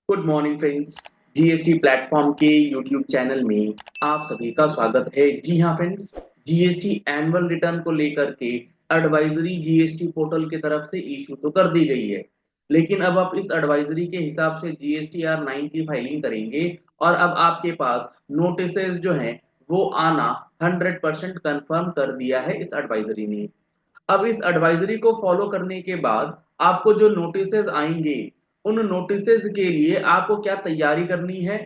Good morning friends. GST platform के YouTube channel में आप सभी का स्वागत है। जी हाँ फ्रेंड्स, जीएसटी एनुअल रिटर्न को लेकर के एडवाइजरी जीएसटी पोर्टल की तरफ से इशू तो कर दी गई है, लेकिन अब आप इस एडवाइजरी के हिसाब से जीएसटीआर 9 की फाइलिंग करेंगे और अब आपके पास नोटिसेस जो हैं वो आना 100% कंफर्म कर दिया है इस एडवाइजरी ने। अब इस एडवाइजरी को फॉलो करने के बाद आपको जो नोटिसेस आएंगे, उन नोटिसेस के लिए आपको क्या तैयारी करनी है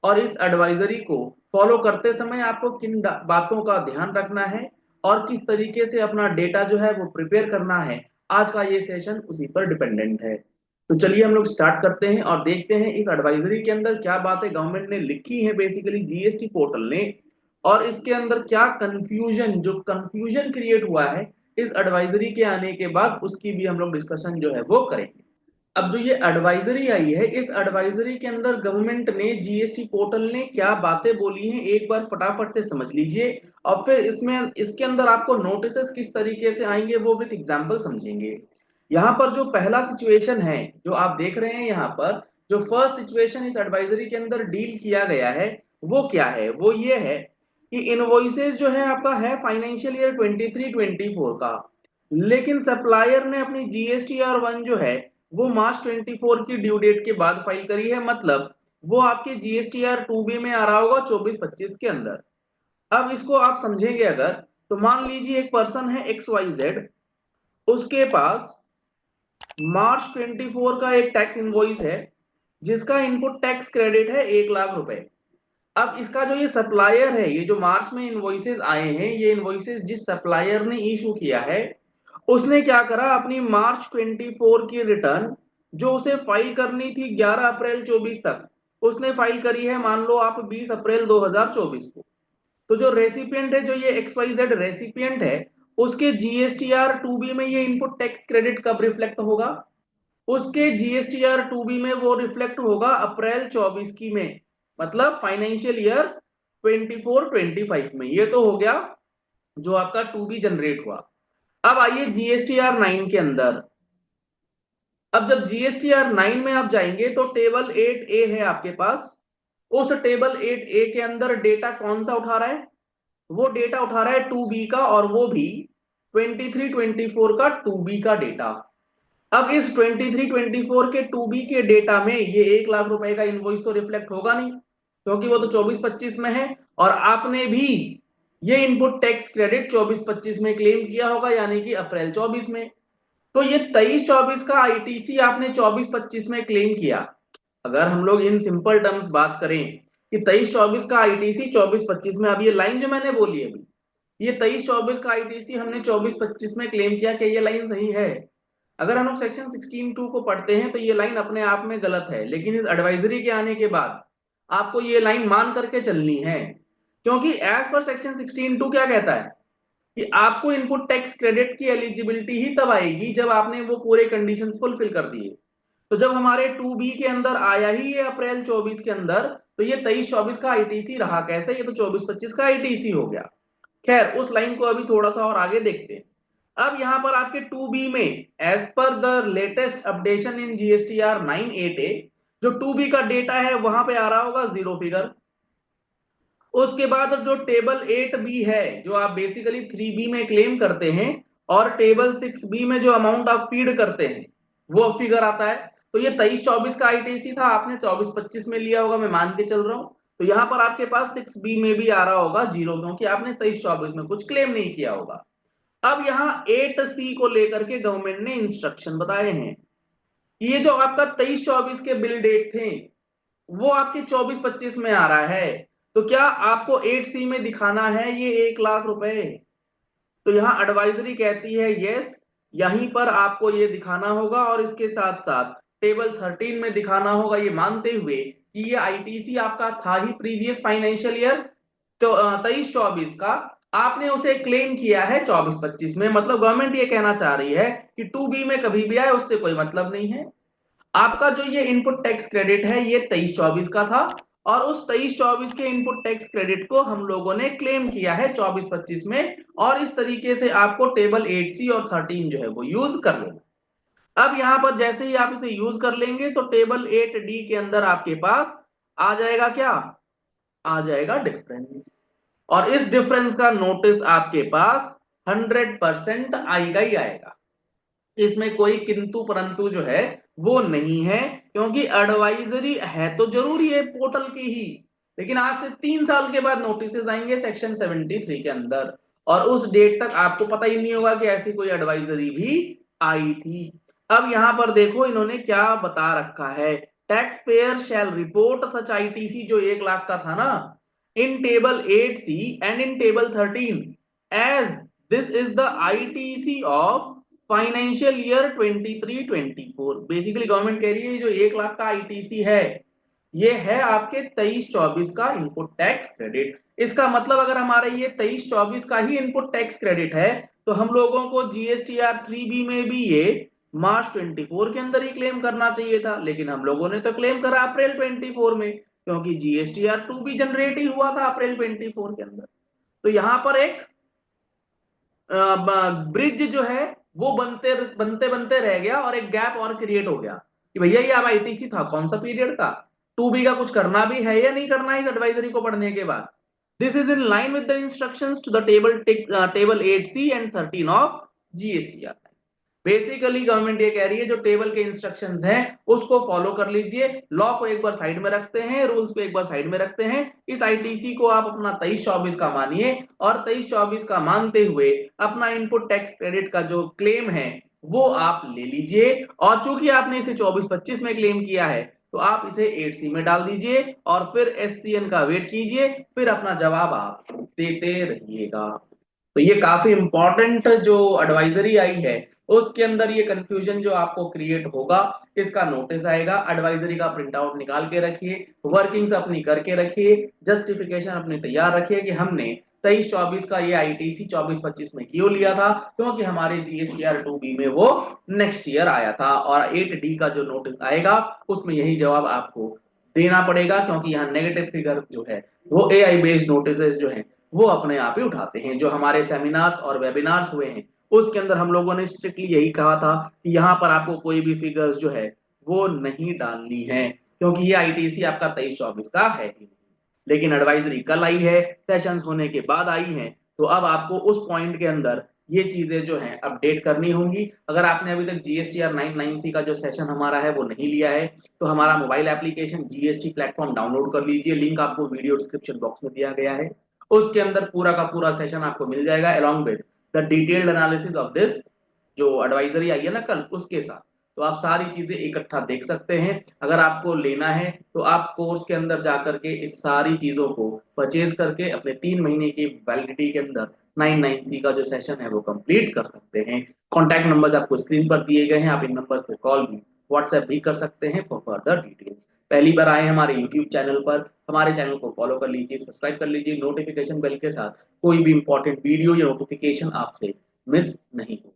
और इस एडवाइजरी को फॉलो करते समय आपको किन बातों का ध्यान रखना है और किस तरीके से अपना डेटा जो है वो प्रिपेयर करना है, आज का ये सेशन उसी पर डिपेंडेंट है। तो चलिए हम लोग स्टार्ट करते हैं और देखते हैं इस एडवाइजरी के अंदर क्या बातें गवर्नमेंट ने लिखी है, बेसिकली जीएसटी पोर्टल ने, और इसके अंदर क्या कंफ्यूजन क्रिएट हुआ है इस एडवाइजरी के आने के बाद, उसकी भी हम लोग डिस्कशन जो है वो करेंगे। अब जो ये एडवाइजरी आई है, इस एडवाइजरी के अंदर गवर्नमेंट ने जीएसटी पोर्टल ने क्या बातें बोली हैं एक बार फटाफट से समझ लीजिए, और फिर इसमें इसके अंदर आपको नोटिसेस किस तरीके से आएंगे वो विद एग्जांपल समझेंगे। यहाँ पर जो पहला सिचुएशन है जो आप देख रहे हैं, यहाँ पर जो फर्स्ट सिचुएशन इस एडवाइजरी के अंदर डील किया गया है वो क्या है, वो ये है कि इनवॉइसेस जो है आपका है फाइनेंशियल ईयर 23-24 का, लेकिन सप्लायर ने अपनी जीएसटीआर 1 जो है वो मार्च 24 की ड्यू डेट के बाद फाइल करी है। मतलब वो आपके जीएसटीआर 2B में आ रहा होगा 24-25 के अंदर। अब इसको आप समझेंगे अगर, तो मान लीजिए एक पर्सन है XYZ, उसके पास मार्च 24 का एक टैक्स इनवॉइस है जिसका इनपुट टैक्स क्रेडिट है 1 लाख रुपए। अब इसका जो ये सप्लायर है, ये जो मार्च में इनवॉइसेस आए हैं, ये इनवॉइसेस जिस सप्लायर ने इशू किया है, उसने क्या करा, अपनी मार्च 24 की रिटर्न जो उसे फाइल करनी थी 11 अप्रैल 24 तक, उसने फाइल करी है मान लो आप 20 अप्रैल 2024 को। तो जो रेसिपिएंट है, जो ये XYZ रेसिपिएंट है, उसके जीएसटीआर 2B में ये इनपुट टैक्स क्रेडिट कब रिफ्लेक्ट होगा, उसके जीएसटीआर 2B में वो रिफ्लेक्ट होगा अप्रैल 24 की में, मतलब फाइनेंशियल ईयर 24-25 में। ये तो हो गया जो आपका 2B जनरेट हुआ। अब आइए जीएसटीआर 9 के अंदर। अब जब जीएसटीआर 9 में आप जाएंगे तो टेबल 8A है आपके पास। उस टेबल 8A के अंदर डेटा कौन सा उठा रहा है, वो डेटा उठा रहा है 2B का, और वो भी 23-24 का 2B का डेटा। अब इस 23-24 के 2B के डेटा में ये 1 लाख रुपए का इनवॉइस तो रिफ्लेक्ट होगा नहीं, क्योंकि वो तो 24-25 में है, और आपने भी ये इनपुट टैक्स क्रेडिट 24-25 में क्लेम किया होगा, यानी कि अप्रैल 24 में। तो ये 23-24 का आईटीसी आपने 24-25 में क्लेम किया। अगर हम लोग इन सिंपल टर्म्स बात करें कि 23-24 का आईटीसी 24-25 में, अब ये लाइन जो मैंने बोली अभी, ये 23-24 का आईटीसी हमने 24-25 में क्लेम किया, क्या ये लाइन सही है? अगर हम लोग सेक्शन 16(2) को पढ़ते हैं तो ये लाइन अपने आप में गलत है, लेकिन इस एडवाइजरी के आने के बाद आपको ये लाइन मान करके चलनी है, क्योंकि एज पर सेक्शन 16(2) क्या कहता है कि आपको इनपुट टैक्स क्रेडिट की एलिजिबिलिटी ही तब आएगी जब आपने वो पूरे कंडीशंस फुलफिल कर दिए। तो जब हमारे 2B के अंदर आया ही ये अप्रैल 24 के अंदर, तो ये 23-24 का आईटीसी रहा कैसे, ये तो 24-25 का आईटीसी हो गया। खैर, उस लाइन को अभी थोड़ा सा और आगे देखते हैं। अब यहां पर आपके 2B में as per the latest updation in GSTR 9(8)A जो 2B का डेटा है वहां पे आ रहा होगा जीरो फिगर। उसके बाद जो टेबल 8B है, जो आप बेसिकली 3B में क्लेम करते हैं, और टेबल 6B में जो अमाउंट आप फीड करते हैं वो फिगर आता है। तो ये 23-24 का आईटीसी था, आपने 24-25 में लिया होगा, मैं मान के चल रहा हूं। तो यहां पर आपके पास 6B में भी आ रहा होगा जीरो, क्योंकि आपने 23-24 में कुछ क्लेम नहीं किया होगा। अब यहाँ 8C को लेकर के गवर्नमेंट ने इंस्ट्रक्शन बताए हैं कि ये जो आपका 23-24 के बिल डेट थे वो आपके 24-25 में आ रहा है, तो क्या आपको 8C में दिखाना है ये 1 लाख रुपए? तो यहाँ एडवाइजरी कहती है यस, यहीं पर आपको ये दिखाना होगा, और इसके साथ साथ टेबल 13 में दिखाना होगा, ये मानते हुए कि ये आईटीसी आपका था ही प्रीवियस फाइनेंशियल ईयर तो 23-24 का, आपने उसे क्लेम किया है 24-25 में। मतलब गवर्नमेंट ये कहना चाह रही है कि 2B में कभी भी आए उससे कोई मतलब नहीं है। आपका जो ये इनपुट टैक्स क्रेडिट है ये 23-24 का था, और उस 23-24 के इनपुट टैक्स क्रेडिट को हम लोगों ने क्लेम किया है 24-25 में, और इस तरीके से आपको टेबल 8C और 13 जो है वो यूज कर लेना। अब यहां पर जैसे ही आप इसे यूज कर लेंगे तो टेबल 8D के अंदर आपके पास आ जाएगा क्या, आ जाएगा डिफरेंस। और इस डिफरेंस का नोटिस आपके पास 100% आएगा ही आएगा। इसमें कोई किंतु परंतु जो है वो नहीं है, क्योंकि एडवाइजरी है तो जरूरी है पोर्टल की ही, लेकिन आज से 3 साल के बाद नोटिस आएंगे सेक्शन 73 के अंदर, और उस डेट तक आपको पता ही नहीं होगा कि ऐसी कोई एडवाइजरी भी आई थी। अब यहां पर देखो इन्होंने क्या बता रखा है, tax payer shall report such ITC, जो 1 लाख का था ना, in table 8C and in table 13 as this is the ITC of financial year 23-24। Basically government कह रही है जो 1 लाख का आईटीसी है ये है आपके 23-24 का इनपुट टैक्स क्रेडिट। इसका मतलब अगर हमारा ये 23-24 का ही इनपुट टैक्स क्रेडिट है तो हम लोगों को जीएसटीआर 3B में भी ये मार्च 24 के अंदर ही क्लेम करना चाहिए था, लेकिन हम लोगों ने तो क्लेम करा अप्रैल 24 में, क्योंकि जीएसटीआर 2 भी जनरेट ही हुआ था अप्रैल 24 के अंदर। तो यहां पर एक ब्रिज जो है वो बनते बनते बनते रह गया और एक गैप और क्रिएट हो गया कि भैया ये अब आईटीसी था कौन सा पीरियड का, 2B का कुछ करना भी है या नहीं करना है इस एडवाइजरी को पढ़ने के बाद। This is in line with the instructions to the table 8C and 13 of GSTR. Basically government ये कह रही है जो टेबल के इंस्ट्रक्शंस हैं उसको फॉलो कर लीजिए, लॉ को एक बार साइड में रखते हैं, रूल्स को एक बार साइड में रखते हैं, इस आईटीसी को आप अपना 23-24 का मानिए और 23-24 का मानते हुए अपना इनपुट टैक्स क्रेडिट का जो क्लेम है वो आप ले लीजिए। और चूंकि आपने इसे 24-25 में क्लेम किया है तो आप इसे 8C में डाल दीजिए और फिर एससीएन का वेट कीजिए, फिर अपना जवाब आप देते रहिएगा। तो ये काफी इंपॉर्टेंट जो एडवाइजरी आई है उसके अंदर ये कंफ्यूजन जो आपको क्रिएट होगा, इसका नोटिस आएगा, एडवाइजरी का प्रिंट आउट निकाल के रखिए, वर्किंग्स अपनी करके रखिए, जस्टिफिकेशन अपनी तैयार रखिए कि हमने 23-24 का ये आईटीसी 24-25 में क्यों लिया था, क्योंकि हमारे जीएसटीआर 2B में वो नेक्स्ट ईयर आया था, और 8D का जो नोटिस आएगा उसमें यही जवाब आपको देना पड़ेगा, क्योंकि यहाँ नेगेटिव फिगर जो है वो एआई बेस्ड नोटिस जो है वो अपने आप ही उठाते हैं। जो हमारे सेमिनार्स और वेबिनार्स हुए हैं उसके अंदर हम लोगों ने स्ट्रिक्टली यही कहा था कि यहाँ पर आपको कोई भी फिगर्स जो है वो नहीं डालनी है, क्योंकि ये आईटीसी आपका 23-24 का है ही नहीं। लेकिन एडवाइजरी कल आई है, सेशंस होने के बाद आई है, तो अब आपको उस पॉइंट के अंदर ये चीजें जो है अपडेट करनी होंगी। अगर आपने अभी तक जीएसटीआर 99C का जो सेशन हमारा है वो नहीं लिया है तो हमारा mobile application GST platform download कर लीजिए, लिंक आपको वीडियो डिस्क्रिप्शन बॉक्स में दिया गया है। उसके अंदर पूरा का पूरा सेशन आपको मिल जाएगा along with the detailed analysis of this जो एडवाइजरी आई है ना कल उसके साथ। तो आप सारी चीजें इकट्ठा देख सकते हैं। अगर आपको लेना है तो आप कोर्स के अंदर जाकर के इस सारी चीजों को परचेज करके अपने 3 महीने की वैलिडिटी के अंदर 99C का जो सेशन है वो कंप्लीट कर सकते हैं। कॉन्टैक्ट नंबर आपको स्क्रीन पर दिए गए हैं, आप इन नंबर्स पे कॉल भी व्हाट्सएप भी कर सकते हैं फॉर फर्दर डिटेल्स। पहली बार आए हमारे यूट्यूब चैनल पर, हमारे चैनल को फॉलो कर लीजिए, सब्सक्राइब कर लीजिए, नोटिफिकेशन बेल के साथ कोई भी इंपॉर्टेंट वीडियो या नोटिफिकेशन आपसे मिस नहीं हो।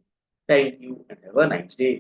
Thank you and have a nice day.